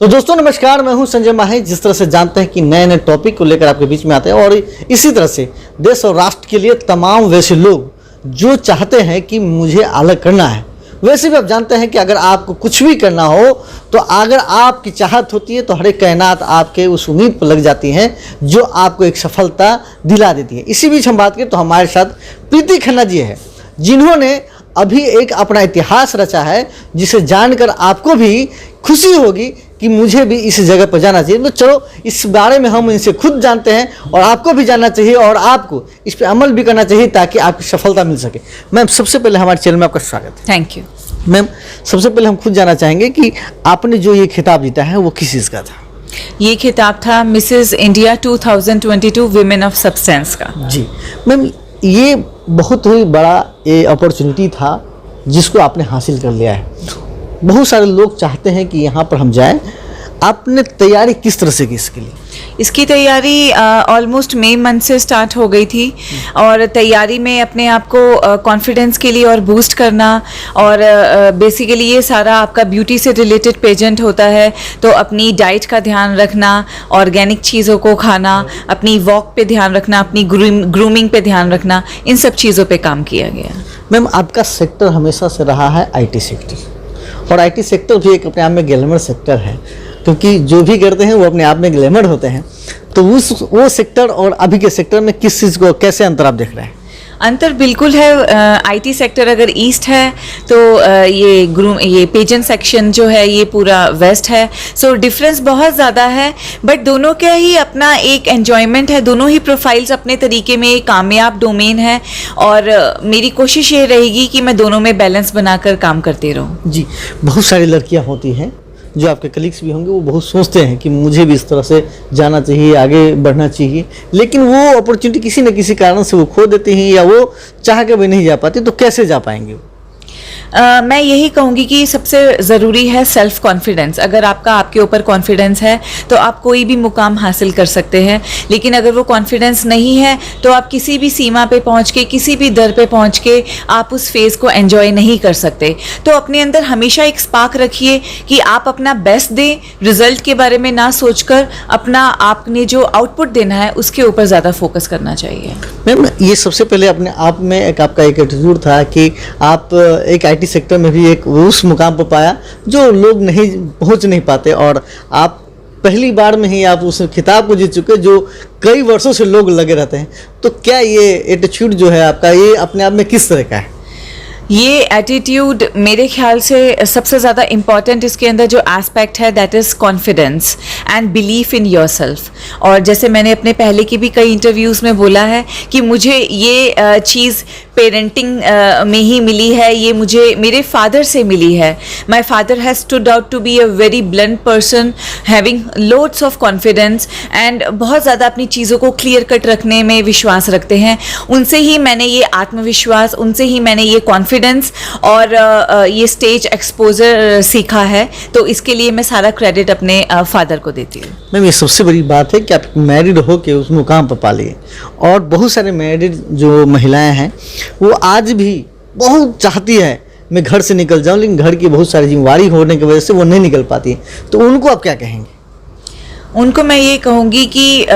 तो दोस्तों नमस्कार, मैं हूं संजय माही। जिस तरह से जानते हैं कि नए नए टॉपिक को लेकर आपके बीच में आते हैं और इसी तरह से देश और राष्ट्र के लिए तमाम वैसे लोग जो चाहते हैं कि मुझे अलग करना है, वैसे भी आप जानते हैं कि अगर आपको कुछ भी करना हो तो अगर आपकी चाहत होती है तो हर एक कायनात आपके उस उम्मीद पर लग जाती है जो आपको एक सफलता दिला देती है। इसी बीच हम बात करें तो हमारे साथ प्रीति खन्ना जी है, जिन्होंने अभी एक अपना इतिहास रचा है जिसे जानकर आपको भी खुशी होगी कि मुझे भी इस जगह पर जाना चाहिए। तो चलो इस बारे में हम इनसे खुद जानते हैं और आपको भी जानना चाहिए और आपको इस पर अमल भी करना चाहिए ताकि आपकी सफलता मिल सके। मैम, सबसे पहले हमारे चैनल में आपका स्वागत है। थैंक यू मैम, सबसे पहले हम खुद जानना चाहेंगे कि आपने जो ये खिताब जीता है वो किस चीज़ का था? ये खिताब था Mrs India 2022 women of substance का। जी मैम, ये बहुत ही बड़ा ये अपॉर्चुनिटी था जिसको आपने हासिल कर लिया है। बहुत सारे लोग चाहते हैं कि यहाँ पर हम जाएं। आपने तैयारी किस तरह से की इसके लिए? इसकी तैयारी ऑलमोस्ट मई मंथ से स्टार्ट हो गई थी और तैयारी में अपने आप को कॉन्फिडेंस के लिए और बूस्ट करना और बेसिकली ये सारा आपका ब्यूटी से रिलेटेड पेजेंट होता है, तो अपनी डाइट का ध्यान रखना, ऑर्गेनिक चीज़ों को खाना, अपनी वॉक पे ध्यान रखना, अपनी ग्रूमिंग पे ध्यान रखना, इन सब चीज़ों पे काम किया गया। मैम, आपका सेक्टर हमेशा से रहा है आईटी सेक्टर, और आईटी सेक्टर भी एक अपने आप में ग्लैमर सेक्टर है, क्योंकि जो भी करते हैं वो अपने आप में ग्लैमर होते हैं। तो वो सेक्टर और अभी के सेक्टर में किस चीज़ को कैसे अंतर आप देख रहे हैं? अंतर बिल्कुल है। आईटी सेक्टर अगर ईस्ट है तो ये पेजेंट सेक्शन जो है ये पूरा वेस्ट है। सो डिफरेंस बहुत ज़्यादा है, बट दोनों का ही अपना एक एन्जॉयमेंट है। दोनों ही प्रोफाइल्स अपने तरीके में एक कामयाब डोमेन है और मेरी कोशिश ये रहेगी कि मैं दोनों में बैलेंस बनाकर काम करती रहूँ। जी, बहुत सारी लड़कियाँ होती हैं जो आपके कलीग्स भी होंगे, वो बहुत सोचते हैं कि मुझे भी इस तरह से जाना चाहिए, आगे बढ़ना चाहिए, लेकिन वो अपॉर्चुनिटी किसी न किसी कारण से वो खो देते हैं या वो चाह के भी नहीं जा पाते। तो कैसे जा पाएंगे? मैं यही कहूँगी कि सबसे ज़रूरी है सेल्फ कॉन्फिडेंस। अगर आपके ऊपर कॉन्फिडेंस है तो आप कोई भी मुकाम हासिल कर सकते हैं, लेकिन अगर वो कॉन्फिडेंस नहीं है तो आप किसी भी सीमा पे पहुँच के, किसी भी दर पे पहुँच के आप उस फेज़ को एंजॉय नहीं कर सकते। तो अपने अंदर हमेशा एक स्पार्क रखिए कि आप अपना बेस्ट दें, रिजल्ट के बारे में ना सोचकर अपना आपने जो आउटपुट देना है उसके ऊपर ज़्यादा फोकस करना चाहिए। मैम, ये सबसे पहले अपने आप में एक आपका एक एटीट्यूड था कि आप एक आईटी सेक्टर में भी एक उस मुकाम पर पाया जो लोग नहीं पहुंच नहीं पाते, और आप पहली बार में ही आप उस खिताब को जीत चुके जो कई वर्षों से लोग लगे रहते हैं। तो क्या ये एटीट्यूड जो है आपका, ये अपने आप में किस तरह का है? ये एटीट्यूड मेरे ख्याल से सबसे ज़्यादा इम्पॉर्टेंट इसके अंदर जो एस्पेक्ट है that is confidence and belief in yourself. और जैसे मैंने अपने पहले की भी कई इंटरव्यूज़ में बोला है कि मुझे ये चीज़ पेरेंटिंग में ही मिली है, ये मुझे मेरे फादर से मिली है। My father has stood out to be a very blunt person having loads of confidence and बहुत ज़्यादा अपनी चीज़ों को क्लियर कट रखने में विश्वास रखते हैं। उनसे ही मैंने ये आत्मविश्वास, उनसे ही मैंने ये कॉन्फिडेंस और ये स्टेज एक्सपोजर सीखा है। तो इसके लिए मैं सारा क्रेडिट अपने फादर को देती हूँ। मैम, ये सबसे बड़ी बात है कि आप मैरिड हो के उस मुकाम पर पा लिए, और बहुत सारे मैरिड जो महिलाएं हैं वो आज भी बहुत चाहती है मैं घर से निकल जाऊं, लेकिन घर की बहुत सारी जिम्मेवारी होने की वजह से वो नहीं निकल पाती। तो उनको आप क्या कहेंगे? उनको मैं ये कहूँगी कि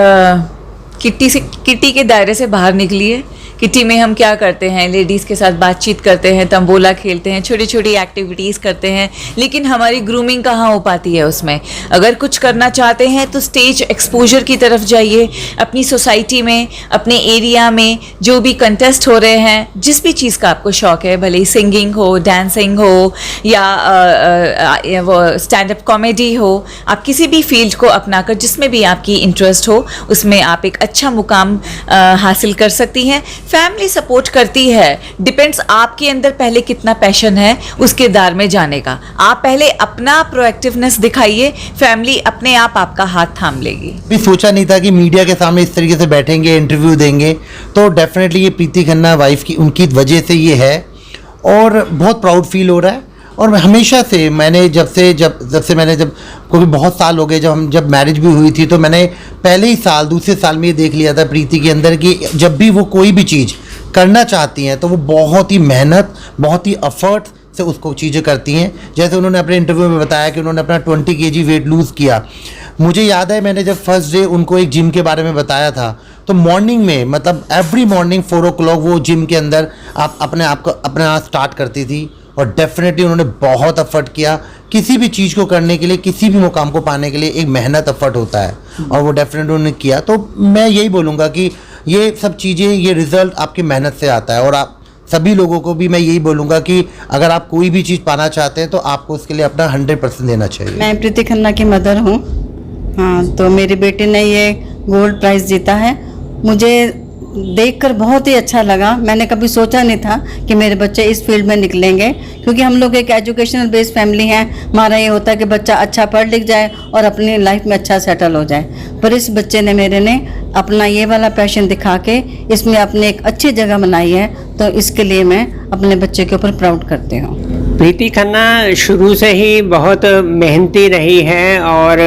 किट्टी के दायरे से बाहर निकलिए। किटी में हम क्या करते हैं, लेडीज़ के साथ बातचीत करते हैं, तंबोला खेलते हैं, छोटी छोटी एक्टिविटीज़ करते हैं, लेकिन हमारी ग्रूमिंग कहाँ हो पाती है उसमें। अगर कुछ करना चाहते हैं तो स्टेज एक्सपोजर की तरफ जाइए। अपनी सोसाइटी में, अपने एरिया में जो भी कंटेस्ट हो रहे हैं, जिस भी चीज़ का आपको शौक़ है, भले ही सिंगिंग हो, डांसिंग हो या वो स्टैंड अप कॉमेडी हो, आप किसी भी फील्ड को अपनाकर जिसमें भी आपकी इंटरेस्ट हो उसमें आप एक अच्छा मुकाम हासिल कर सकती हैं। फैमिली सपोर्ट करती है, डिपेंड्स आपके अंदर पहले कितना पैशन है उसके दार में जाने का। आप पहले अपना प्रोएक्टिवनेस दिखाइए, फैमिली अपने आप आपका हाथ थाम लेगी। भी सोचा नहीं था कि मीडिया के सामने इस तरीके से बैठेंगे, इंटरव्यू देंगे, तो डेफिनेटली ये प्रीति खन्ना वाइफ की उनकी वजह से ये है और बहुत प्राउड फील हो रहा है। और हमेशा से मैंने जब क्योंकि बहुत साल हो गए जब मैरिज भी हुई थी, तो मैंने पहले ही साल दूसरे साल में ये देख लिया था प्रीति के अंदर कि जब भी वो कोई भी चीज़ करना चाहती हैं तो वो बहुत ही मेहनत, बहुत ही एफर्ट से उसको चीज़ें करती हैं। जैसे उन्होंने अपने इंटरव्यू में बताया कि उन्होंने अपना 20 kg वेट लूज़ किया। मुझे याद है मैंने जब फर्स्ट डे उनको एक जिम के बारे में बताया था, तो मॉर्निंग में मतलब एवरी मॉर्निंग 4 o'clock वो जिम के अंदर आप अपना स्टार्ट करती थी, और डेफिनेटली उन्होंने बहुत एफर्ट किया। किसी भी चीज़ को करने के लिए, किसी भी मुकाम को पाने के लिए एक मेहनत एफर्ट होता है, और वो डेफिनेटली उन्होंने किया। तो मैं यही बोलूँगा कि ये सब चीज़ें, ये रिज़ल्ट आपकी मेहनत से आता है। और आप सभी लोगों को भी मैं यही बोलूँगा कि अगर आप कोई भी चीज़ पाना चाहते हैं तो आपको उसके लिए अपना 100% देना चाहिए। मैं प्रीति खन्ना की मदर हूँ। हाँ, तो मेरी बेटी ने ये गोल्ड प्राइज़ जीता है। मुझे देखकर बहुत ही अच्छा लगा। मैंने कभी सोचा नहीं था कि मेरे बच्चे इस फील्ड में निकलेंगे, क्योंकि हम लोग एक एजुकेशनल बेस्ड फैमिली हैं। हमारा ये होता है कि बच्चा अच्छा पढ़ लिख जाए और अपनी लाइफ में अच्छा सेटल हो जाए। पर इस बच्चे ने मेरे ने अपना ये वाला पैशन दिखा के इसमें अपनी एक अच्छी जगह बनाई है, तो इसके लिए मैं अपने बच्चे के ऊपर प्राउड करती हूँ। प्रीति खन्ना शुरू से ही बहुत मेहनती रही है, और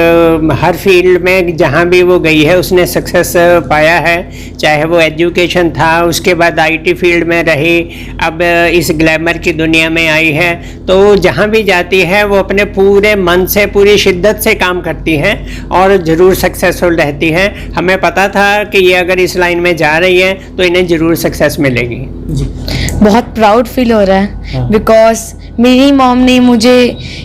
हर फील्ड में जहाँ भी वो गई है उसने सक्सेस पाया है। चाहे वो एजुकेशन था, उसके बाद आईटी फील्ड में रही, अब इस ग्लैमर की दुनिया में आई है। तो जहाँ भी जाती है वो अपने पूरे मन से, पूरी शिद्दत से काम करती है और ज़रूर सक्सेसफुल रहती है। हमें पता था कि ये अगर इस लाइन में जा रही है तो इन्हें ज़रूर सक्सेस मिलेगी। बहुत प्राउड फील हो रहा है, बिकॉज मेरी मॉम ने मुझे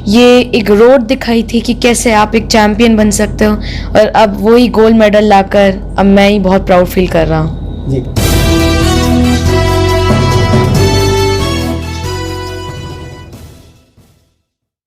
ये एक रोड दिखाई थी कि कैसे आप एक चैम्पियन बन सकते हो, और अब वही गोल्ड मेडल लाकर अब मैं ही बहुत प्राउड फील कर रहा हूँ।